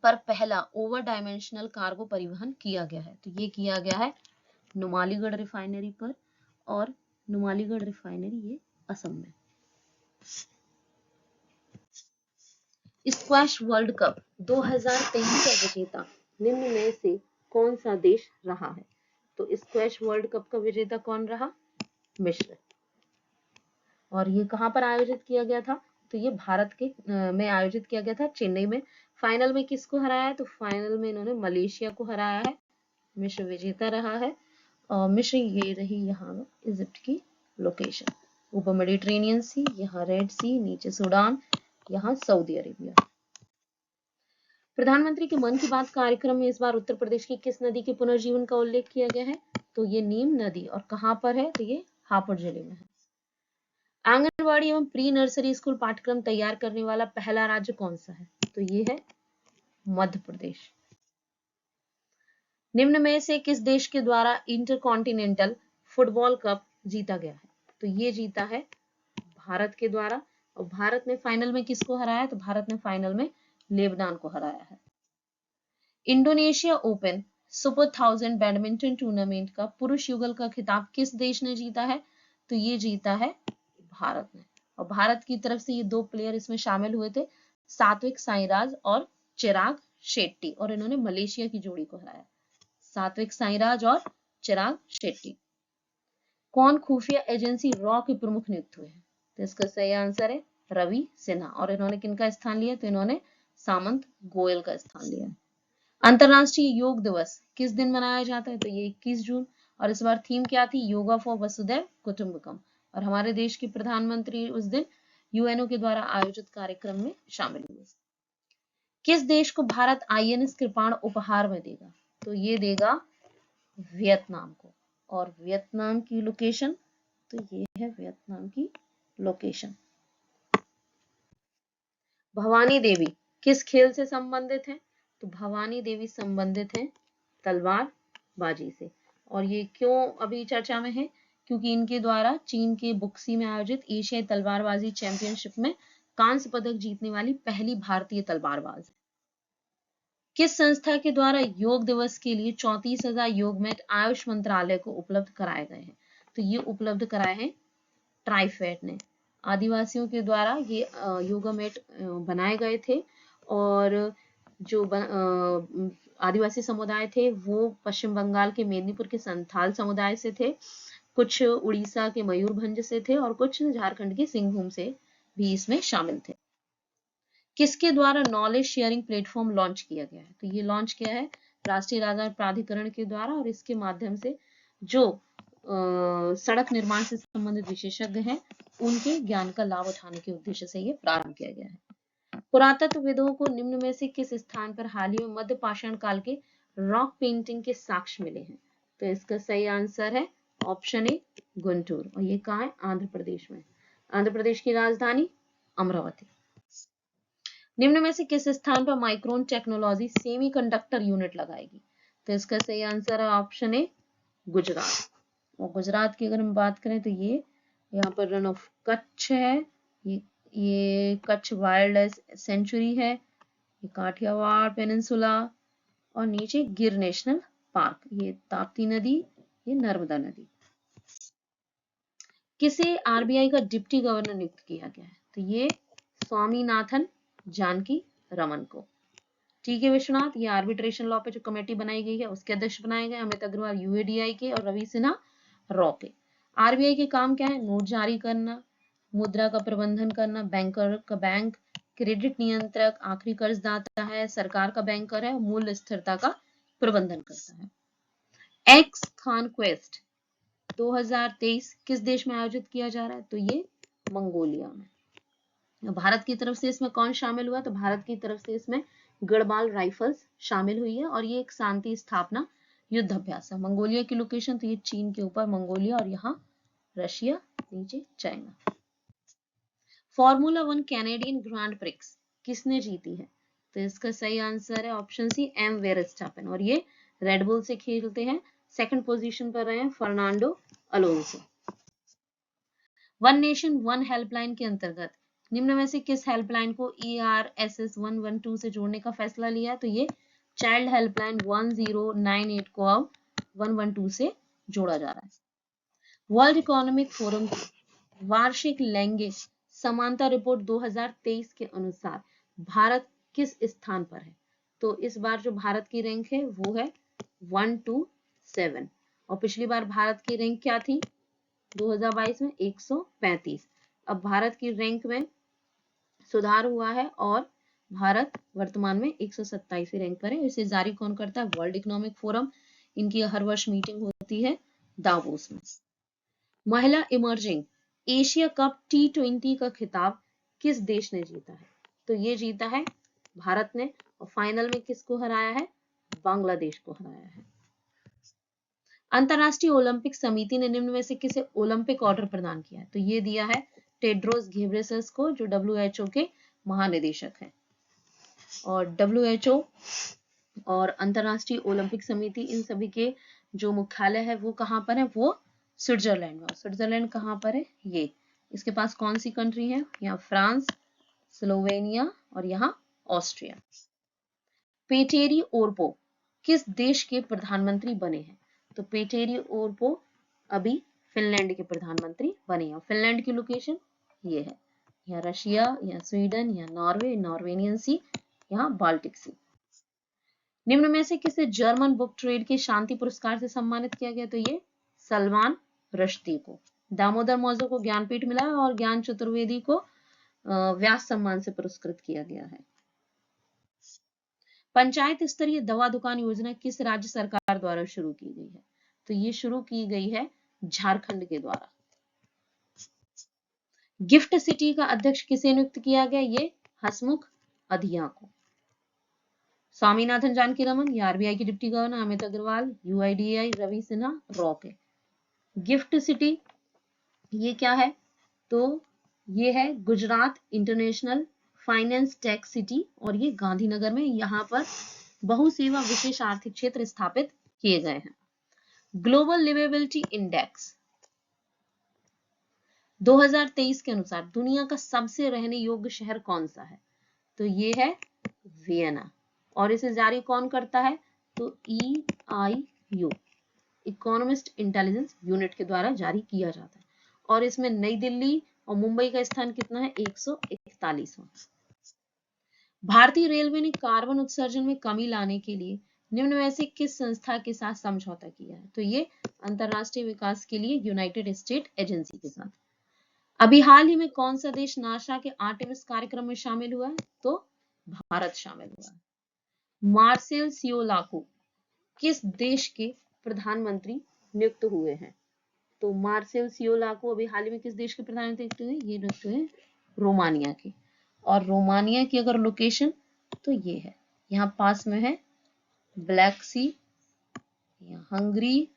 पर पहला ओवर डायमेंशनल कार्गो परिवहन किया गया है? तो ये किया गया है नुमालीगढ़ रिफाइनरी पर, और नुमालीगढ़ रिफाइनरी ये असम में। स्क्वैश वर्ल्ड कप 2023 का विजेता निम्न में से कौन सा देश रहा है? तो स्क्वैश वर्ल्ड कप का विजेता कौन रहा? मिस्र। और ये कहाँ पर आयोजित किया गया था? तो ये भारत के में आयोजित किया गया था, चेन्नई में। फाइनल में किसको हराया है? तो फाइनल में इन्होंने मलेशिया को हराया है। मिस्र विजेता रहा है। और मिस्र ये रही यहाँ इजिप्ट की लोकेशन, ऊपर मेडिटेरेनियन सी, यहाँ रेड सी, नीचे सूडान, यहाँ सऊदी अरेबिया। प्रधानमंत्री के मन की बात कार्यक्रम में इस बार उत्तर प्रदेश की किस नदी के पुनर्जीवन का उल्लेख किया गया है? तो ये नीम नदी। और कहाँ पर है? तो ये हापुड़ जिले में है। आंगनवाड़ी एवं प्री नर्सरी स्कूल पाठ्यक्रम तैयार करने वाला पहला राज्य कौन सा है? तो ये है मध्य प्रदेश। निम्न में से किस देश के द्वारा इंटरकॉन्टिनेंटल फुटबॉल कप जीता गया है? तो ये जीता है भारत के द्वारा। और भारत ने फाइनल में किसको हराया? तो भारत ने फाइनल में लेबनान को हराया है। Indonesia open super 1000 badminton tournament का पुरुष युगल का खिताब किस देश ने जीता है? तो ये जीता है भारत ने। और भारत की तरफ से ये 2 प्लेयर इसमें शामिल हुए थे, सात्विक साईराज और चिराग शेट्टी, और इन्होंने मलेशिया की जोड़ी को हराया। सात्विक साईराज और चिराग शेट्टी। कौन खुफिया एजेंसी रॉ के प्रमुख नियुक्त हुए हैं? तो इसका सही आंसर है रवि सिन्हा। और इन्होंने किनका स्थान लिया? तो इन्होंने सामंत गोयल का स्थान लिया। अंतरराष्ट्रीय योग दिवस किस दिन मनाया जाता है? तो ये 21 जून। और इस बार थीम क्या थी? योगा फॉर वसुधैव कुटुंबकम। और हमारे देश के प्रधानमंत्री उस दिन यूएनओ के द्वारा आयोजित कार्यक्रम में शामिल हुए। किस देश को भारत आईएनएस कृपाण उपहार में देगा? तो ये देगा वियतनाम को। और वियतनाम की लोकेशन, तो ये है वियतनाम की लोकेशन। भवानी देवी किस खेल से संबंधित है? तो भवानी देवी संबंधित है तलवारबाजी से। और ये क्यों अभी चर्चा में है? क्योंकि इनके द्वारा चीन के बुक्सी में आयोजित एशियाई तलवारबाजी चैंपियनशिप में कांस्य पदक जीतने वाली पहली भारतीय तलवारबाज है। किस संस्था के द्वारा योग दिवस के लिए 34,000 योग मैट आयुष मंत्रालय को उपलब्ध कराए गए हैं? तो ये उपलब्ध कराए हैं ट्राइफेड ने। आदिवासियों के द्वारा ये योगा मैट बनाए गए थे। और जो आदिवासी समुदाय थे वो पश्चिम बंगाल के मेदिनीपुर के संथाल समुदाय से थे, कुछ उड़ीसा के मयूरभंज से थे और कुछ झारखंड के सिंहभूम से भी इसमें शामिल थे। किसके द्वारा नॉलेज शेयरिंग प्लेटफॉर्म लॉन्च किया गया है? तो ये लॉन्च किया है राष्ट्रीय राजमार्ग प्राधिकरण के द्वारा। और इसके माध्यम से जो सड़क निर्माण से संबंधित विशेषज्ञ हैं उनके ज्ञान का लाभ उठाने के उद्देश्य से ये प्रारंभ किया गया है। पुरातत्वविदों को निम्न में से किस स्थान पर हाल ही में मध्य पाषाण काल के रॉक पेंटिंग के साक्ष्य मिले हैं? तो इसका सही आंसर है ऑप्शन ए गुंटूर। और ये कहाँ है? आंध्र प्रदेश में। आंध्र प्रदेश की राजधानी अमरावती। निम्न में से किस स्थान पर माइक्रोन टेक्नोलॉजी सेमीकंडक्टर यूनिट लगाएगी? तो इसका सही आंसर है ऑप्शन ए गुजरात। और गुजरात की अगर हम बात करें तो ये यहाँ पर रन ऑफ कच्छ है, ये कच्छ वाइल्ड लाइफ सेंचुरी है, ये काठियावाड़ पेनिनसुला, और नीचे गिर नेशनल पार्क, ये ताप्ती नदी, ये नर्मदा नदी। किसे आरबीआई का डिप्टी गवर्नर नियुक्त किया गया है? तो ये स्वामीनाथन जानकी रमन को। ठीक है विश्वनाथ, ये आर्बिट्रेशन लॉ पे जो कमेटी बनाई गई है उसके अध्यक्ष बनाए गए अमित अग्रवाल यूएडीआई के और रवि सिन्हा रॉ के। आरबीआई के काम क्या है? नोट जारी करना, मुद्रा का प्रबंधन करना, बैंकर का बैंक, क्रेडिट नियंत्रक, आखिरी कर्जदाता है, सरकार का बैंकर है, मूल्य स्थिरता का प्रबंधन करता है। एक्स खान क्वेस्ट 2023 किस देश में आयोजित किया जा रहा है? तो ये मंगोलिया में। भारत की तरफ से इसमें कौन शामिल हुआ? तो भारत की तरफ से इसमें गढ़वाल राइफल्स शामिल हुई है और ये एक शांति स्थापना युद्ध अभ्यास है। मंगोलिया की लोकेशन, तो ये चीन के ऊपर मंगोलिया और यहाँ रशिया, नीचे China. Formula 1 Canadian grand prix किसने जीती है? तो इसका सही आंसर है ऑप्शन सी एम वेरस्टापेन। और ये रेडबुल से खेलते हैं। सेकंड पोजीशन पर रहे हैं Fernando Alonso. One nation one helpline के अंतर्गत निम्न में से किस हेल्पलाइन को ERSS 112 से जोड़ने का फैसला लिया? तो ये चाइल्ड हेल्पलाइन 1098 को अब 112 से जोड़ा जा रहा है। वर्ल्ड इकोनॉमिक फोरम की वार्षिक लैंगिक समानता रिपोर्ट 2023 के अनुसार भारत किस स्थान पर है? तो इस बार जो भारत की रैंक है वो है 127। और पिछली बार भारत की रैंक क्या थी? 2022 में 135। अब भारत की रैंक में सुधार हुआ है और भारत वर्तमान में 127 रैंक पर है। इसे जारी कौन करता है? World economic forum. इनकी हर वर्ष मीटिंग होती है दावोस में। महिला इमर्जिंग एशिया कप T20 का खिताब किस देश ने जीता है? तो ये जीता है भारत ने। और फाइनल में किसको हराया है? बांग्लादेश को हराया है। अंतरराष्ट्रीय ओलंपिक समिति ने निम्न में से किसे ओलंपिक ऑर्डर प्रदान किया है? तो ये दिया है टेड्रोस घेब्रेयेसस को, जो WHO के महानिदेशक हैं। और WHO और अंतरराष्ट्रीय ओलंपिक समिति इन सभी के जो मुख्यालय है वो कहाँ पर है? वो स्विट्जरलैंड में। स्विट्जरलैंड कहाँ पर है? ये इसके पास कौन सी कंट्री है? यहाँ फ्रांस, स्लोवेनिया और यहाँ ऑस्ट्रिया। पेटेरी ओरपो किस देश के प्रधानमंत्री बने हैं? तो पेटेरी ओरपो अभी फिनलैंड के प्रधानमंत्री बने हैं। फिनलैंड की लोकेशन ये है, यहाँ रशिया, यहाँ स्वीडन, यहाँ नॉर्वे, नॉर्वेनियन सी, यहाँ बाल्टिक सी। निम्न में से किसे जर्मन बुक ट्रेड के शांति पुरस्कार से सम्मानित किया गया? तो ये सलमान रश्दी को। दामोदर मौजो को ज्ञानपीठ मिला है और ज्ञान चतुर्वेदी को व्यास सम्मान से पुरस्कृत किया गया है। पंचायत स्तरीय दवा दुकान योजना किस राज्य सरकार द्वारा शुरू की गई है? तो ये शुरू की गई है झारखंड के द्वारा। गिफ्ट सिटी का अध्यक्ष किसे नियुक्त किया गया? ये हसमुख अधिया को। स्वामीनाथन जानकी रमन, आरबीआई के deputy governor Amit Agarwal, UIDAI Ravi Sinha, रॉक है। गिफ्ट सिटी ये क्या है? तो ये है Gujarat international finance tech city और ये गांधीनगर में यहाँ पर बहुसेवा विशेष आर्थिक क्षेत्र स्थापित किए गए हैं। ग्लोबल लिवेबिलिटी इंडेक्स 2023 के अनुसार दुनिया का सबसे रहने योग्य शहर कौन सा है? तो ये है वियना। और इसे जारी कौन करता है? तो EIU इकोनॉमिस्ट इंटेलिजेंस यूनिट के द्वारा जारी किया जाता है। और इसमें नई दिल्ली और मुंबई का स्थान कितना है? 141वां। भारतीय रेलवे ने कार्बन उत्सर्जन में कमी लाने के लिए निम्न में से किस संस्था के साथ समझौता किया है? तो ये अंतरराष्ट्रीय विकास के लिए यूनाइटेड स्टेट एजेंसी के साथ। अभी हाल ही में कौन सा देश नासा के आर्टेमिस कार्यक्रम में शामिल हुआ है? तो भारत शामिल हुआ है। मार्सेल सियोलाको किस देश के प्रधानमंत्री नियुक्त हुए हैं? तो मार्सेल सियोलाको अभी हाल ही में किस देश के प्रधानमंत्री नियुक्त हुए? ये नियुक्त हुए रोमानिया के। और रोमानिया की अगर लोकेशन तो ये है, यहाँ पास में है Black Sea, Hungary,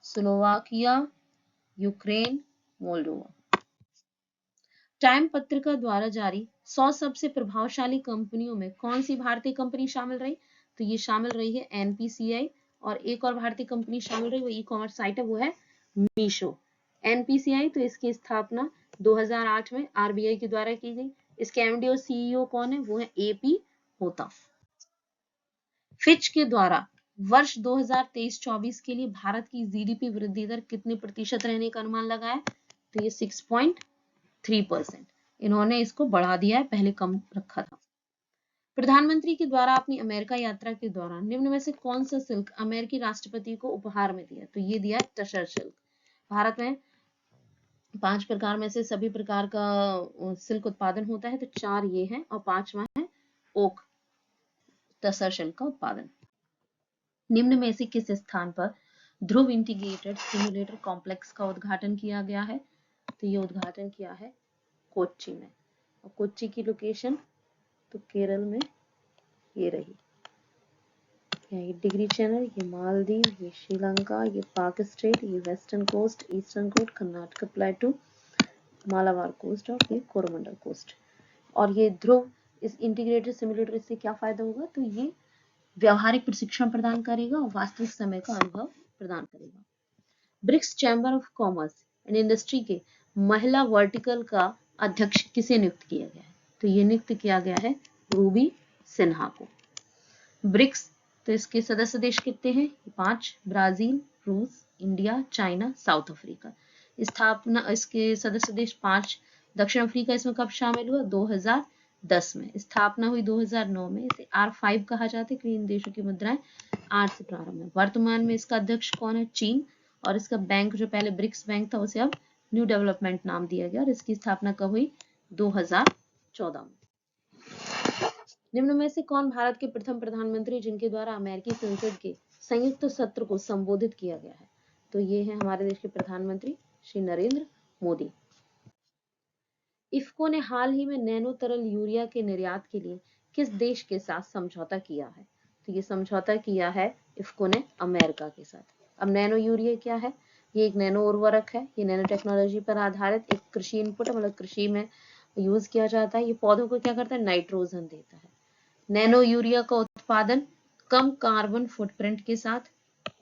Slovakia, Ukraine, Moldova. Time पत्रिका द्वारा जारी 100 सबसे प्रभावशाली कंपनियों में कौन सी भारतीय कंपनी शामिल रही? तो ये शामिल रही है NPCI। और एक और भारतीय कंपनी शामिल रही, वो ई कॉमर्स साइट है, वो है मीशो। NPCI तो इसकी स्थापना 2008 में RBI के द्वारा की गई। इसके MD और CEO कौन है? वो है AP होता। फिच के द्वारा वर्ष 2023-24 के लिए भारत की GDP वृद्धि दर कितने प्रतिशत रहने का अनुमान लगाया? तो ये 6.3%। इन्होंने इसको बढ़ा दिया है, पहले कम रखा था। प्रधानमंत्री के द्वारा अपनी अमेरिका यात्रा के दौरान निम्न में से कौन सा शुल्क अमेरिकी राष्ट्रपति को उपहार में दिया? तो ये दिया टसर शुल्क। भारत में 5 प्रकार में से सभी प्रकार का शुल्क उत्पादन होता है, तो 4 ये है और 5वां है ओक टसर शुल्क का उत्पादन। निम्न में से किस स्थान पर ध्रुव इंटीग्रेटेड सिम्युलेटर कॉम्प्लेक्स का उद्घाटन किया गया है? तो ये उद्घाटन किया है कोच्चि में। और कोच्चि की लोकेशन तो केरल में ये रही। ये डिग्री चैनल, ये मालदीव, ये श्रीलंका, ये पाक स्टेट, ये western coast, eastern coast, Karnataka plateau, Malabar coast और ये कोरोमंडल कोस्ट। और ये ध्रुव इस इंटीग्रेटेड सिम्युलेटर से क्या फायदा होगा? तो ये व्यावहारिक प्रशिक्षण प्रदान करेगा और वास्तविक समय का अनुभव प्रदान करेगा। BRICS chamber of commerce and industry के महिला वर्टिकल का अध्यक्ष किसे नियुक्त किया गया है? तो ये नियुक्त किया गया है रूबी सिन्हा को। ब्रिक्स तो इसके सदस्य देश कितने हैं? 5, ब्राजील, रूस, इंडिया, चाइना, साउथ अफ्रीका। स्थापना इसके सदस्य देश 5। दक्षिण अफ्रीका इसमें कब शामिल हुआ? 2010 में। स्थापना हुई 2009 में। इसे R5 कहा जाता है क्योंकि इन देशों की मुद्राएं R से प्रारंभ है। वर्तमान में इसका अध्यक्ष कौन है? चीन। और इसका बैंक जो पहले ब्रिक्स बैंक था उसे अब न्यू डेवलपमेंट नाम दिया गया और इसकी स्थापना कब हुई? 2014 में। निम्न में से कौन भारत के प्रथम प्रधानमंत्री जिनके द्वारा अमेरिकी संसद के संयुक्त सत्र को संबोधित किया गया है? तो ये है हमारे देश के प्रधानमंत्री श्री नरेंद्र मोदी। इफ्को ने हाल ही में नैनो तरल यूरिया के निर्यात के लिए किस देश के साथ समझौता किया है? तो ये समझौता किया है इफ्को ने अमेरिका के साथ। अब नैनो यूरिया क्या है? ये एक नैनो उर्वरक है। ये नैनो टेक्नोलॉजी पर आधारित एक कृषि इनपुट, मतलब कृषि में यूज किया जाता है। ये पौधों को क्या करता है? नाइट्रोजन देता है। नैनो यूरिया का उत्पादन कम कार्बन फुटप्रिंट के साथ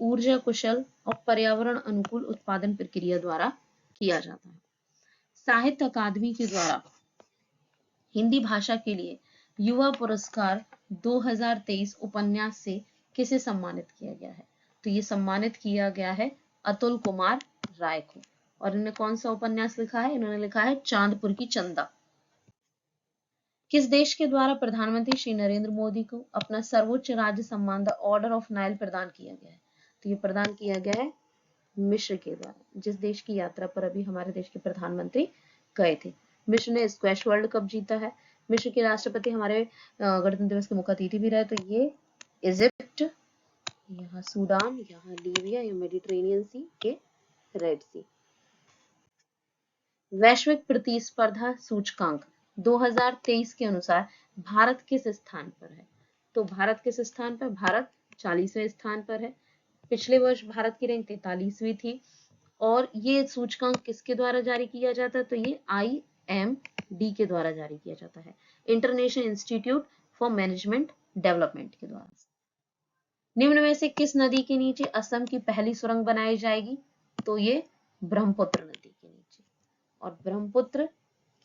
ऊर्जा कुशल और पर्यावरण अनुकूल उत्पादन प्रक्रिया द्वारा किया जाता है। साहित्य अकादमी के द्वारा हिंदी भाषा के लिए युवा पुरस्कार 2023 उपन्यास से किसे सम्मानित किया गया है? तो ये सम्मानित किया गया है अतुल कुमार राय को। और इन्होंने कौन सा उपन्यास लिखा है? इन्होंने लिखा है चांदपुर की चंदा। किस देश के द्वारा प्रधानमंत्री श्री नरेंद्र मोदी को अपना सर्वोच्च राज्य सम्मान द ऑर्डर ऑफ नाइल प्रदान किया गया है? तो ये प्रदान किया गया है मिस्र के द्वारा, जिस देश की यात्रा पर अभी हमारे देश के प्रधानमंत्री गए थे। मिस्र ने स्क्वैश वर्ल्ड कप जीता है। मिस्र के राष्ट्रपति हमारे गणतंत्र दिवस के मुख्य अतिथि भी रहे। तो ये इजिप्ट, यहाँ सूडान, यहाँ लीबिया, ये मेडिटेरेनियन सी, ये रेड सी। वैश्विक प्रतिस्पर्धा सूचकांक 2023 के अनुसार भारत किस स्थान पर है? तो भारत किस स्थान पर? भारत 40वें स्थान पर है। पिछले वर्ष भारत की रैंक 43वीं थी। और ये सूचकांक किसके द्वारा जारी किया जाता है? तो ये IMD के द्वारा जारी किया जाता है, international institute for management development के द्वारा। निम्न में से किस नदी के नीचे असम की पहली सुरंग बनाई जाएगी? तो ये ब्रह्मपुत्र नदी के नीचे। और ब्रह्मपुत्र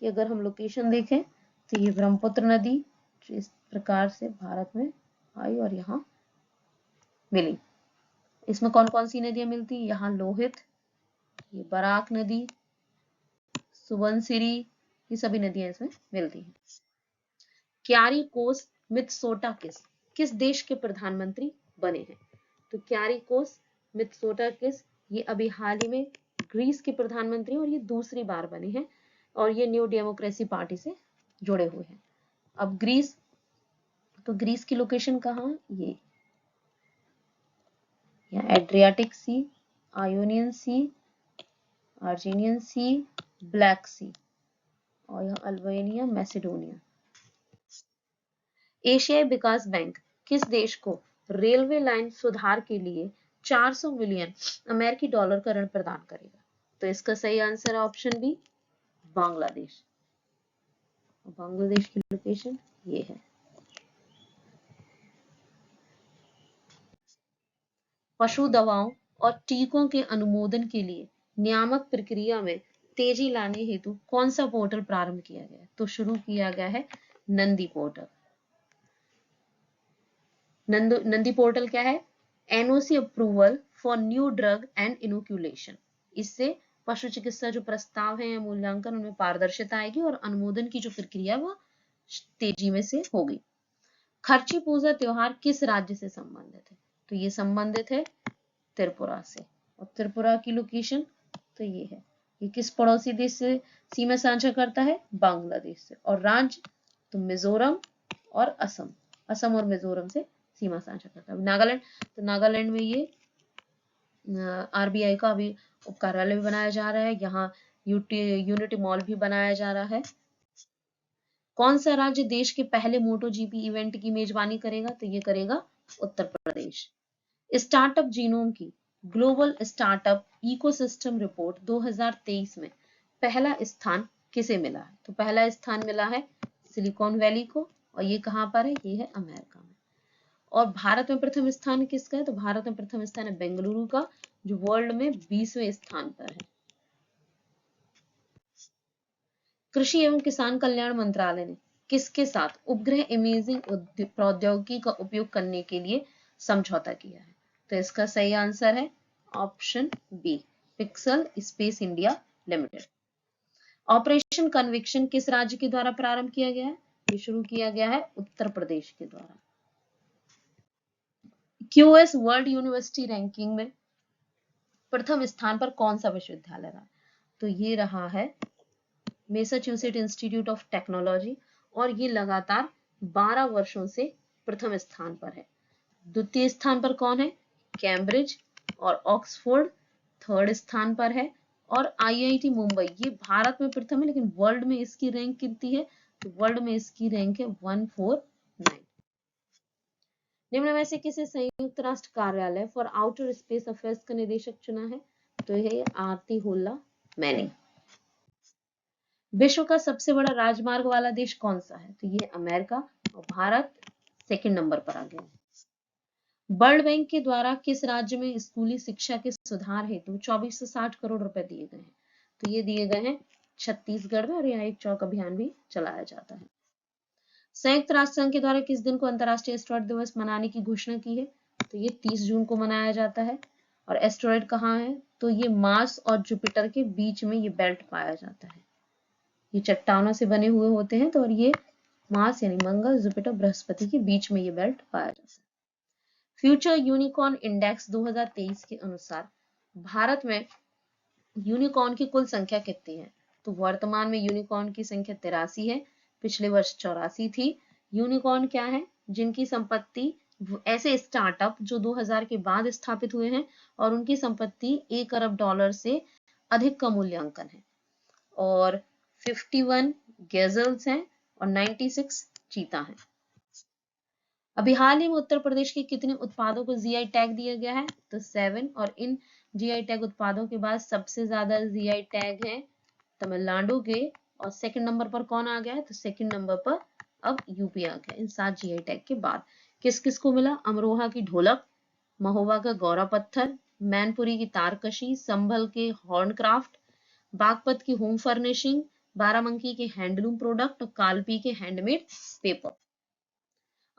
की अगर हम लोकेशन देखें तो ये ब्रह्मपुत्र नदी जो इस प्रकार से भारत में आई और यहाँ मिली। इसमें कौन कौन सी नदियां मिलती? यहाँ लोहित, ये बराक नदी, सुबनसिरी, ये सभी नदियां इसमें मिलती हैं। क्यारिकोस मित्सोटा किस देश के प्रधानमंत्री बने हैं? तो क्यारिकोस मित्सोटाकिस ये अभी हाल ही में ग्रीस के प्रधानमंत्री और ये दूसरी बार बने हैं और ये न्यू डेमोक्रेसी पार्टी से जुड़े हुए हैं। अब ग्रीस, तो ग्रीस की लोकेशन कहाँ? ये यहाँ एड्रियाटिक सी, आयोनियन सी, आर्जेनियन सी, ब्लैक सी, और यहाँ अल्बानिया, मैसेडोनिया। एशियाई विकास बैंक किस देश को रेलवे लाइन सुधार के लिए 400 मिलियन अमेरिकी डॉलर का ऋण प्रदान करेगा? तो इसका सही आंसर है ऑप्शन बी, बांग्लादेश। बांग्लादेश की लोकेशन ये है। पशु दवाओं और टीकों के अनुमोदन के लिए नियामक प्रक्रिया में तेजी लाने हेतु कौन सा पोर्टल प्रारंभ किया गया? तो शुरू किया गया है नंदी पोर्टल। नंदी पोर्टल क्या है? NOC approval for new drug and inoculation. इससे पशु चिकित्सा जो प्रस्ताव है या मूल्यांकन उनमें पारदर्शिता आएगी और अनुमोदन की जो प्रक्रिया वो तेजी में से होगी। खर्ची पूजा त्योहार किस राज्य से संबंधित है? तो ये संबंधित है त्रिपुरा से। और त्रिपुरा की लोकेशन तो ये है। ये किस पड़ोसी देश से सीमा साझा करता है? बांग्लादेश से। और राज्य तो मिजोरम और असम और मिजोरम से सीमा साझा करता है। नागालैंड, तो नागालैंड में ये RBI का अभी उप कार्यालय भी बनाया जा रहा है। यहाँ यूनिटी मॉल भी बनाया जा रहा है। कौन सा राज्य देश के पहले MotoGP इवेंट की मेजबानी करेगा? तो ये करेगा उत्तर प्रदेश। स्टार्टअप जीनोम की ग्लोबल स्टार्टअप इकोसिस्टम रिपोर्ट 2023 में पहला स्थान किसे मिला है? तो पहला स्थान मिला है सिलिकॉन वैली को, और ये कहाँ पर है? ये है अमेरिका में। और भारत में प्रथम स्थान किसका है? तो भारत में प्रथम स्थान है बेंगलुरु का, जो वर्ल्ड में 20वें स्थान पर है। कृषि एवं किसान कल्याण मंत्रालय ने किसके साथ उपग्रह इमेजिंग प्रौद्योगिकी का उपयोग करने के लिए समझौता किया है? तो इसका सही आंसर है option B, Pixxel space India limited. Operation conviction किस राज्य के द्वारा प्रारंभ किया गया है? ये शुरू किया गया है उत्तर प्रदेश के द्वारा। QS वर्ल्ड यूनिवर्सिटी रैंकिंग में प्रथम स्थान पर कौन सा विश्वविद्यालय रहा? तो ये रहा है मैसाचुसेट इंस्टीट्यूट ऑफ टेक्नोलॉजी, और ये लगातार 12 वर्षों से प्रथम स्थान पर है। द्वितीय स्थान पर कौन है? कैम्ब्रिज और ऑक्सफोर्ड थर्ड स्थान पर है। और IIT मुंबई ये भारत में प्रथम है, लेकिन वर्ल्ड में इसकी रैंक कितनी है? तो वर्ल्ड में इसकी रैंक है 149। निम्न में से किसे संयुक्त राष्ट्र कार्यालय फॉर आउटर स्पेस अफेयर्स का निदेशक चुना है? तो यह आरती हुल्ला मैनिंग। विश्व का सबसे बड़ा राजमार्ग वाला देश कौन सा है? तो ये अमेरिका, और भारत सेकंड नंबर पर आ गया है। वर्ल्ड बैंक के द्वारा किस राज्य में स्कूली शिक्षा के सुधार हेतु 2460 करोड़ रुपए दिए गए हैं? तो ये दिए गए हैं छत्तीसगढ़ में, और यहाँ एक चौक अभियान भी चलाया जाता है। संयुक्त राष्ट्र संघ के द्वारा किस दिन को अंतर्राष्ट्रीय एस्ट्रॉयड दिवस मनाने की घोषणा की है? तो ये 30 जून को मनाया जाता है। और एस्ट्रॉयड कहाँ है? तो ये मार्स और जुपिटर के बीच में ये बेल्ट पाया जाता है। ये चट्टानों से बने हुए होते हैं, तो और ये मार्स यानी मंगल, जुपिटर, बृहस्पति के बीच में ये बेल्ट पाया जाता है। फ्यूचर यूनिकॉर्न इंडेक्स 2023 के अनुसार भारत में यूनिकॉर्न की कुल संख्या कितनी है? तो वर्तमान में यूनिकॉर्न की संख्या 83 है, पिछले वर्ष 84 थी। यूनिकॉर्न क्या है? जिनकी संपत्ति ऐसे स्टार्टअप जो 2000 के बाद स्थापित हुए हैं और उनकी संपत्ति $1 अरब से अधिक का मूल्यांकन है, और 51 गैजल्स हैं और 96 चीता हैं। अभी हाल ही में उत्तर प्रदेश के कितने उत्पादों को जीआई टैग दिया गया है? तो 7, और इन जीआई टैग उत्पादों के बाद सबसे ज्यादा जीआई टैग हैं तमिलनाडु के, और सेकंड नंबर पर कौन आ गया है? तो सेकंड नंबर पर अब यूपी आ गया इन 7 जीआई टैग के बाद। किस किस को मिला? अमरोहा की ढोलक, महोबा का गौरा पत्थर, मैनपुरी की तारकशी, संभल के हॉर्न क्राफ्ट, बागपत की होम फर्निशिंग, बाराबंकी के हैंडलूम प्रोडक्ट और कालपी के हैंडमेड पेपर।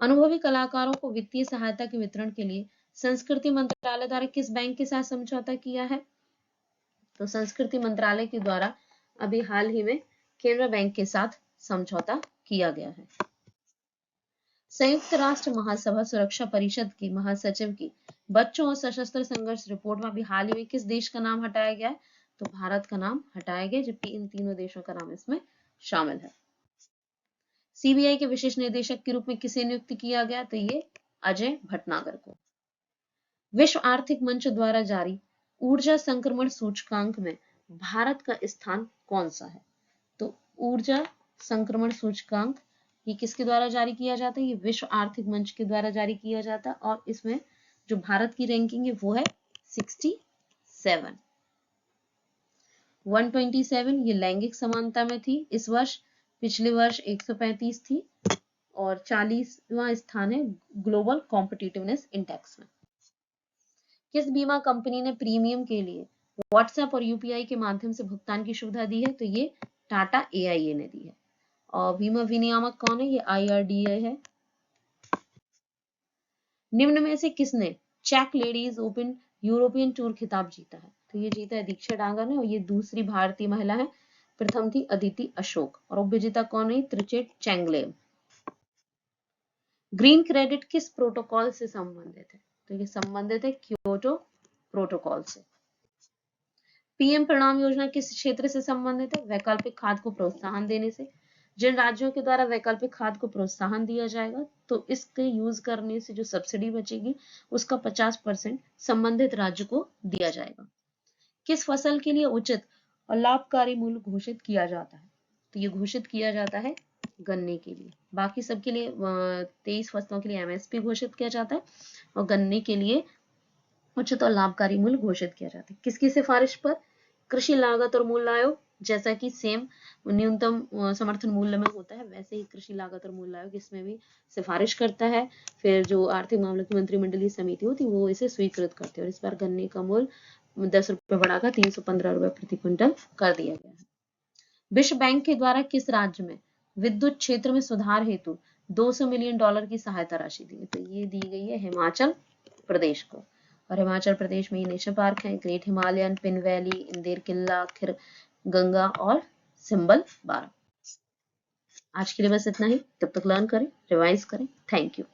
अनुभवी कलाकारों को वित्तीय सहायता के वितरण के लिए संस्कृति मंत्रालय द्वारा किस बैंक के साथ समझौता किया है? तो संस्कृति मंत्रालय के द्वारा अभी हाल ही में केनरा बैंक के साथ समझौता किया गया है। संयुक्त राष्ट्र महासभा सुरक्षा परिषद के महासचिव की बच्चों और सशस्त्र संघर्ष रिपोर्ट में अभी हाल ही में किस देश का नाम हटाया गया है? तो भारत का नाम हटाया गया, जबकि इन तीनों देशों का नाम इसमें शामिल है। सीबीआई के विशेष निदेशक के रूप में किसे नियुक्त किया गया? तो ये अजय भटनागर को। विश्व आर्थिक मंच द्वारा जारी ऊर्जा संक्रमण सूचकांक में भारत का स्थान कौन सा है? तो ऊर्जा संक्रमण सूचकांक ये किसके द्वारा जारी किया जाता है? ये विश्व आर्थिक मंच के द्वारा जारी किया जाता है, और इसमें जो भारत की रैंकिंग है वो है 67। 127 ये लैंगिक समानता में थी इस वर्ष, पिछले वर्ष 135 थी, और 40वां स्थान है ग्लोबल कॉम्पिटिटिवनेस इंडेक्स में। किस बीमा कंपनी ने प्रीमियम के लिए व्हाट्सएप और यूपीआई के माध्यम से भुगतान की सुविधा दी है? तो ये टाटा एआईए ने दी है। और बीमा विनियामक कौन है? ये आईआरडीए है। निम्न में से किसने चेक लेडीज ओपन यूरोपियन टूर खिताब जीता है? तो ये जीता है दीक्षा डांगर ने, और ये दूसरी भारतीय महिला है। प्रथम थी अदिति अशोक, और उपविजेता कौन है? त्रिचेट चैंगलेव। ग्रीन क्रेडिट किस प्रोटोकॉल से संबंधित है? तो ये संबंधित है क्योटो प्रोटोकॉल से। पीएम प्रणाम योजना किस क्षेत्र से संबंधित है? वैकल्पिक खाद को प्रोत्साहन देने से। जिन राज्यों के द्वारा वैकल्पिक खाद को प्रोत्साहन दिया जाएगा तो इसके यूज करने से जो सब्सिडी बचेगी उसका 50% संबंधित राज्य को दिया जाएगा। किस फसल के लिए उचित और लाभकारी मूल्य घोषित किया जाता है? तो ये घोषित किया जाता है गन्ने के लिए। बाकी सबके लिए 23 फसलों के लिए एमएसपी घोषित किया जाता है, और गन्ने के लिए उचित और लाभकारी मूल्य घोषित किया जाता है। किसकी सिफारिश पर? कृषि लागत और मूल्य आयोग, जैसा कि सेम न्यूनतम समर्थन मूल्य में होता है वैसे ही कृषि लागत और मूल्य आयोग इसमें भी सिफारिश करता है। फिर जो आर्थिक मामलों की मंत्रिमंडलीय समिति होती है वो इसे स्वीकृत करती है, और इस बार गन्ने का मूल्य 10 रुपए बढ़ाकर 315 रुपए प्रति क्विंटल कर दिया गया है। विश्व बैंक के द्वारा किस राज्य में विद्युत क्षेत्र में सुधार हेतु $200 मिलियन की सहायता राशि दी है? तो ये दी गई है हिमाचल प्रदेश को, और हिमाचल प्रदेश में ये नेशनल पार्क है ग्रेट हिमालयन, पिन वैली, इंदेर किला, खिर गंगा और सिंबल 12। आज के लिए बस इतना ही। तब तक लर्न करें, रिवाइज करें। Thank you.